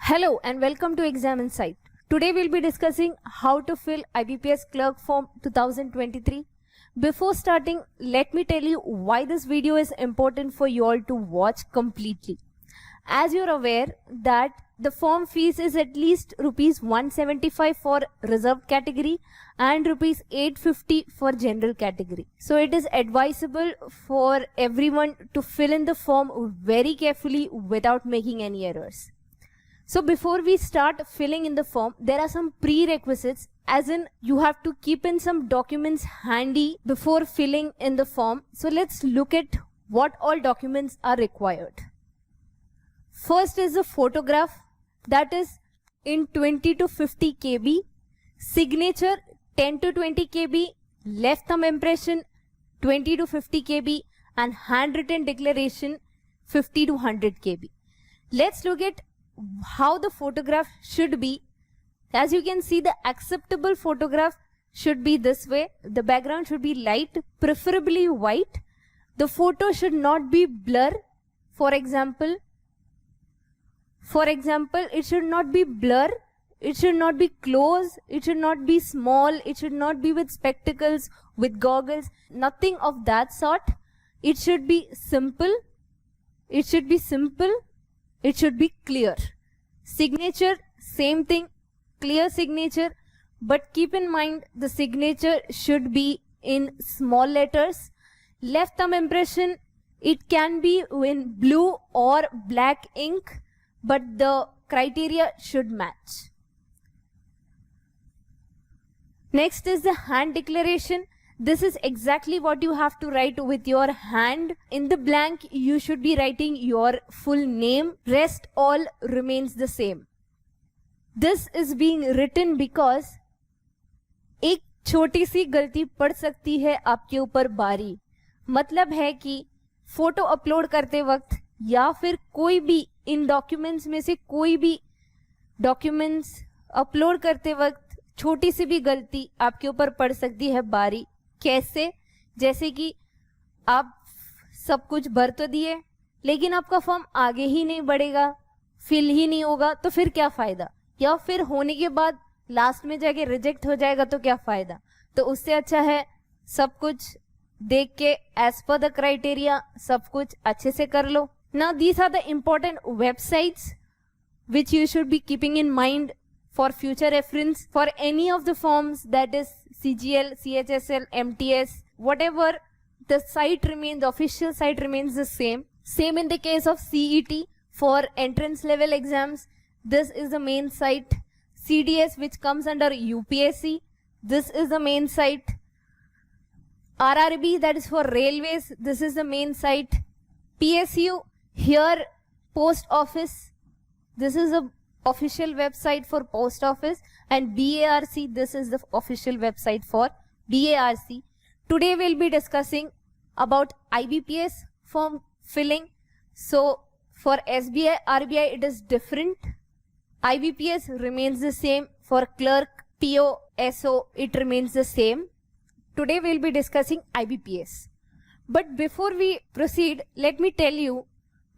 Hello and welcome to Exam Insight. Today we'll be discussing how to fill IBPS Clerk Form 2023. Before starting, let me tell you why this video is important for you all to watch completely. As you're aware that the form fees is at least rupees 175 for reserved category and rupees 850 for general category. So it is advisable for everyone to fill in the form very carefully without making any errors. So before we start filling in the form, there are some prerequisites, as in you have to keep in some documents handy before filling in the form. So let's look at what all documents are required. First is a photograph, that is in 20 to 50 KB, signature 10 to 20 KB, left thumb impression 20 to 50 KB, and handwritten declaration 50 to 100 KB. Let's look at how the photograph should be. As you can see, the acceptable photograph should be this way. The background should be light, preferably white. The photo should not be blur. For example, it should not be blur, it should not be close, it should not be small, it should not be with spectacles, with goggles, nothing of that sort. It should be simple, it should be clear. Signature, same thing, clear signature, but keep in mind the signature should be in small letters. Left thumb impression, it can be in blue or black ink, but the criteria should match. Next is the hand declaration. This is exactly what you have to write with your hand. In the blank, you should be writing your full name. Rest all remains the same. This is being written because एक छोटी सी गलती पड़ सकती है आपके ऊपर बारी. मतलब है कि फोटो अपलोड करते वक्त या फिर कोई भी इन डॉक्यूमेंट्स में से कोई भी डॉक्यूमेंट्स अपलोड करते वक्त छोटी सी भी गलती आपके ऊपर पड़ सकती है बारी. कैसे? जैसे कि आप सब कुछ भर तो दिए लेकिन आपका फॉर्म आगे ही नहीं बढ़ेगा, फिल ही नहीं होगा, तो फिर क्या फायदा? या फिर होने के बाद लास्ट में जाके रिजेक्ट हो जाएगा तो क्या फायदा? तो उससे अच्छा है सब कुछ देख के एज पर द क्राइटेरिया सब कुछ अच्छे से कर लो. Now these are the important websites which you should be keeping in mind for future reference for any of the forms, that is CGL, CHSL, MTS, whatever the site remains, the official site remains the same. Same in the case of CET for entrance level exams. This is the main site. CDS, which comes under UPSC, this is the main site. RRB, that is for railways, this is the main site. PSU, here post office, this is the official website for post office, and BARC, this is the official website for BARC. Today we'll be discussing about IBPS form filling. So for SBI, RBI it is different. IBPS remains the same. For clerk, PO, SO it remains the same. Today we'll be discussing IBPS. But before we proceed, let me tell you,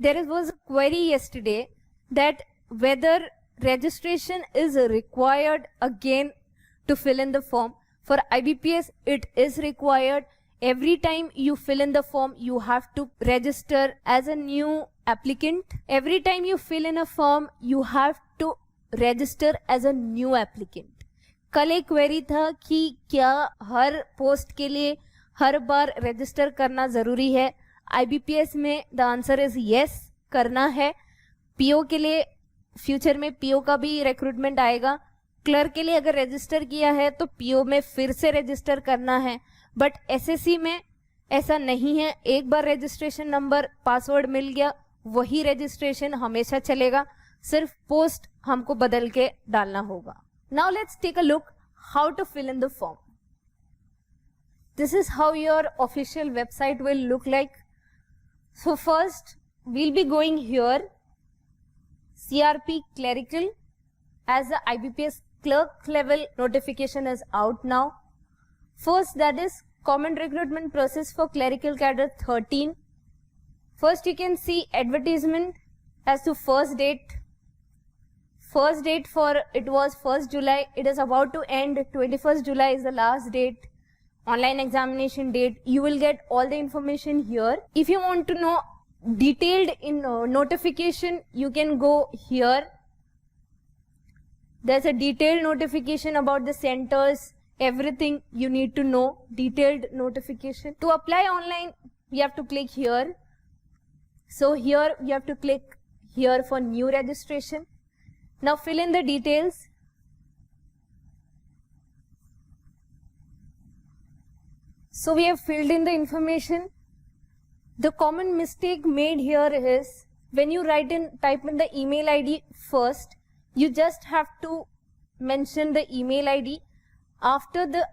there was a query yesterday that whether registration is required again to fill in the form. For IBPS, it is required. Every time you fill in the form, you have to register as a new applicant. Every time you fill in a form, you have to register as a new applicant. कल एक query था कि क्या हर post के लिए हर बार register करना जरूरी है. IBPS में द आंसर इज यस, करना है. पीओ के लिए फ्यूचर में पीओ का भी रिक्रूटमेंट आएगा. क्लर्क के लिए अगर रजिस्टर किया है तो पीओ में फिर से रजिस्टर करना है. बट एसएससी में ऐसा नहीं है. एक बार रजिस्ट्रेशन नंबर पासवर्ड मिल गया, वही रजिस्ट्रेशन हमेशा चलेगा, सिर्फ पोस्ट हमको बदल के डालना होगा. Now let's take a look how to fill in the form. This is how your official website will look like. So first we'll be going here, CRP Clerical, as the IBPS clerk level notification is out now. First, that is common recruitment process for clerical cadre 13. First you can see advertisement as to first date, first date for it was 1st July. It is about to end. 21st July is the last date. Online examination date. You will get all the information here. If you want to know detailed in notification, you can go here. There's a detailed notification about the centers, everything you need to know, detailed notification. To apply online, you have to click here. So here you have to click here for new registration. Now fill in the details. So we have filled in the information. The common mistake made here is when you type in the email ID first, you just have to mention the email ID. After the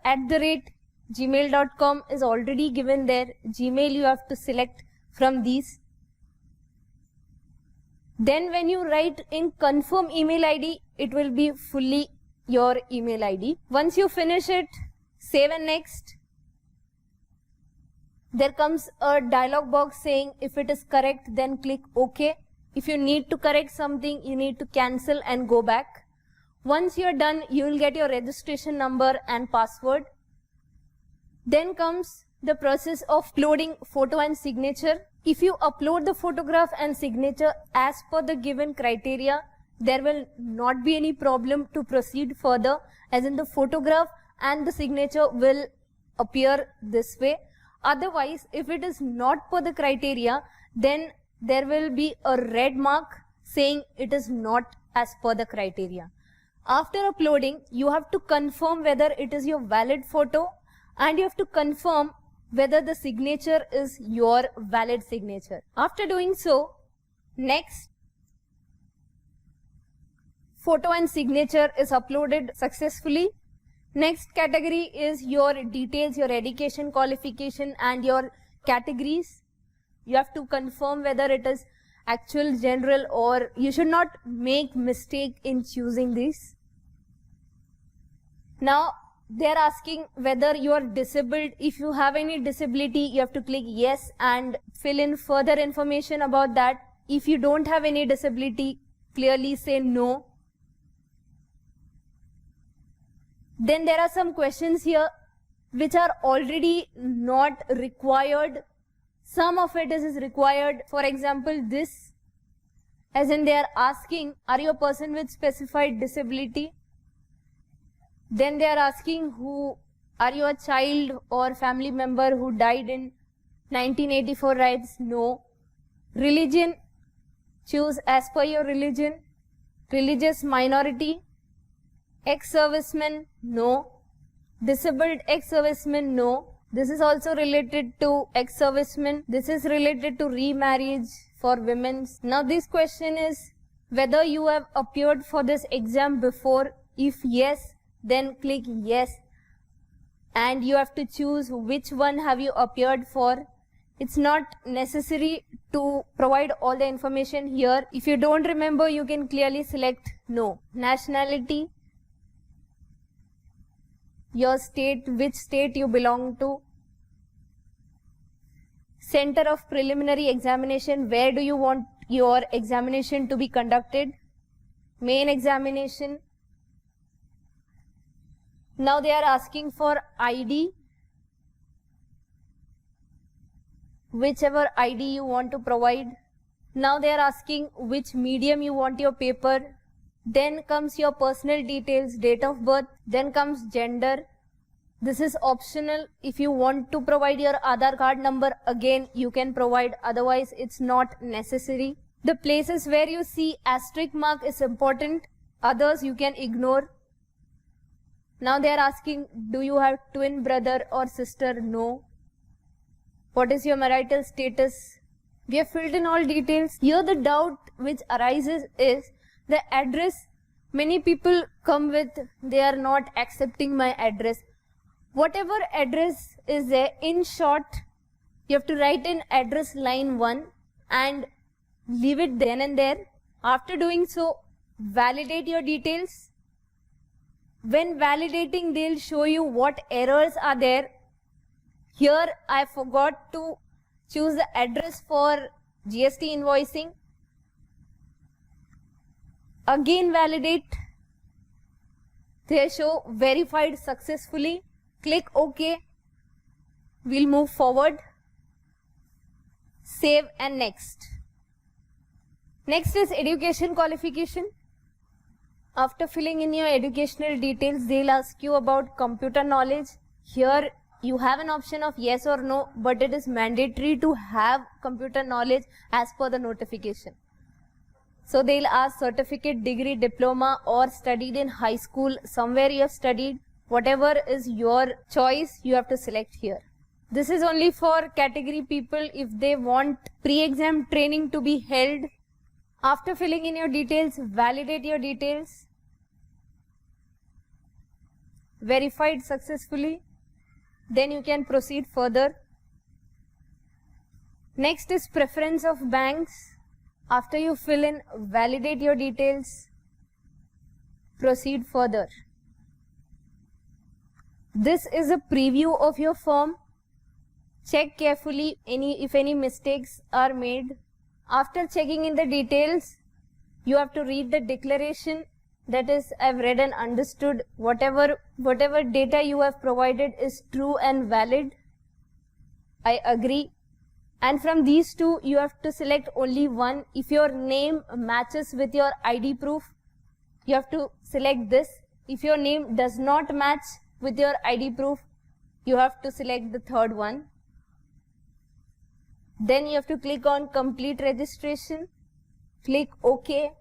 @gmail.com is already given there, Gmail you have to select from these. Then when you write in confirm email ID, it will be fully your email ID. Once you finish it, save and next. There comes a dialog box saying if it is correct, then click OK. If you need to correct something, you need to cancel and go back. Once you're done, you will get your registration number and password. Then comes the process of uploading photo and signature. If you upload the photograph and signature as per the given criteria, there will not be any problem to proceed further, as in the photograph and the signature will appear this way. Otherwise, if it is not per the criteria, then there will be a red mark saying it is not as per the criteria. After uploading, you have to confirm whether it is your valid photo, and you have to confirm whether the signature is your valid signature. After doing so, next, photo and signature is uploaded successfully. Next category is your details, your education qualification and your categories. You have to confirm whether it is actual, general, or you should not make mistake in choosing this. Now they are asking whether you are disabled. If you have any disability, you have to click yes and fill in further information about that. If you don't have any disability, clearly say no. Then there are some questions here which are already not required. Some of it is required. For example, this, as in they are asking, are you a person with specified disability? Then they are asking, are you a child or family member who died in 1984 rights? No. Religion, choose as per your religion. Religious minority, ex-serviceman, no. Disabled ex-serviceman, no. This is also related to ex-servicemen. This is related to remarriage for women. Now this question is whether you have appeared for this exam before. If yes, then click yes. And you have to choose which one have you appeared for. It's not necessary to provide all the information here. If you don't remember, you can clearly select no. Nationality, your state, which state you belong to. Center of preliminary examination, where do you want your examination to be conducted? Main examination. Now they are asking for ID, whichever ID you want to provide. Now they are asking which medium you want your paper. Then comes your personal details, date of birth. Then comes gender. This is optional. If you want to provide your Aadhaar card number, again you can provide, otherwise it's not necessary. The places where you see asterisk mark is important, others you can ignore. Now they are asking, do you have twin brother or sister? No. What is your marital status? We have filled in all details. Here the doubt which arises is the address. Many people come with, they are not accepting my address. Whatever address is there, in short, you have to write in address line 1 and leave it then and there. After doing so, validate your details. When validating, they'll show you what errors are there. Here I forgot to choose the address for GST invoicing. Again validate. They show verified successfully. Click OK. We'll move forward. Save and next. Next is education qualification. After filling in your educational details, they'll ask you about computer knowledge. Here you have an option of yes or no, but it is mandatory to have computer knowledge as per the notification. So they'll ask certificate, degree, diploma, or studied in high school, somewhere you have studied. Whatever is your choice, you have to select here. This is only for category people if they want pre-exam training to be held. After filling in your details, validate your details. Verified successfully. Then you can proceed further. Next is preference of banks. After you fill in, validate your details. Proceed further. This is a preview of your form. Check carefully if any mistakes are made. After checking in the details, you have to read the declaration. That is, I've read and understood whatever data you have provided is true and valid. I agree. And from these two, you have to select only one. If your name matches with your ID proof, you have to select this. If your name does not match with your ID proof, you have to select the third one. Then you have to click on complete registration. Click OK.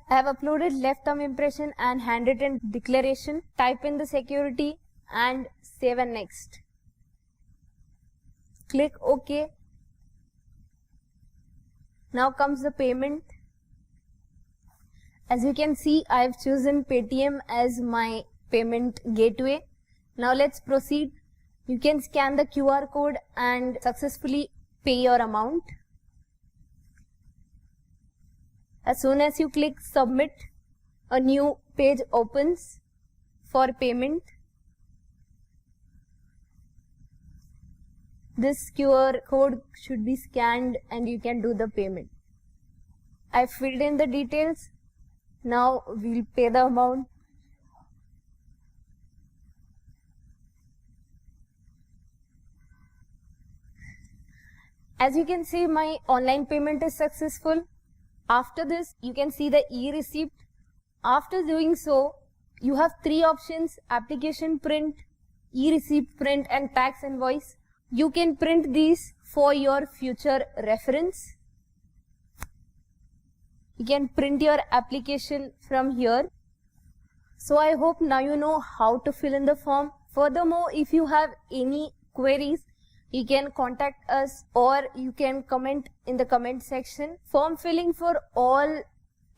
I have uploaded left thumb impression and handwritten declaration. Type in the security and save and next. Click OK. Now comes the payment. As you can see, I have chosen Paytm as my payment gateway. Now let's proceed. You can scan the QR code and successfully pay your amount. As soon as you click submit, a new page opens for payment. This QR code should be scanned and you can do the payment. I filled in the details. Now we'll pay the amount. As you can see, my online payment is successful. After this, you can see the e-receipt. After doing so, you have three options: application print, e-receipt print, and tax invoice. You can print these for your future reference. You can print your application from here. So I hope now you know how to fill in the form. Furthermore, if you have any queries, you can contact us or you can comment in the comment section. Form filling for all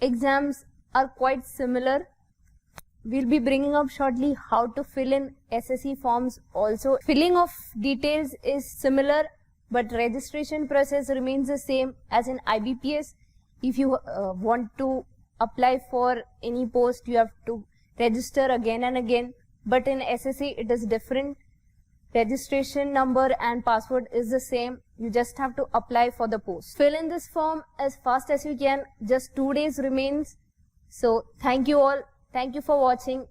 exams are quite similar. We'll be bringing up shortly how to fill in SSC forms also. Filling of details is similar, but registration process remains the same as in IBPS. If you want to apply for any post, you have to register again and again. But in SSC, it is different. Registration number and password is the same. You just have to apply for the post. Fill in this form as fast as you can. Just 2 days remains. So thank you all. Thank you for watching.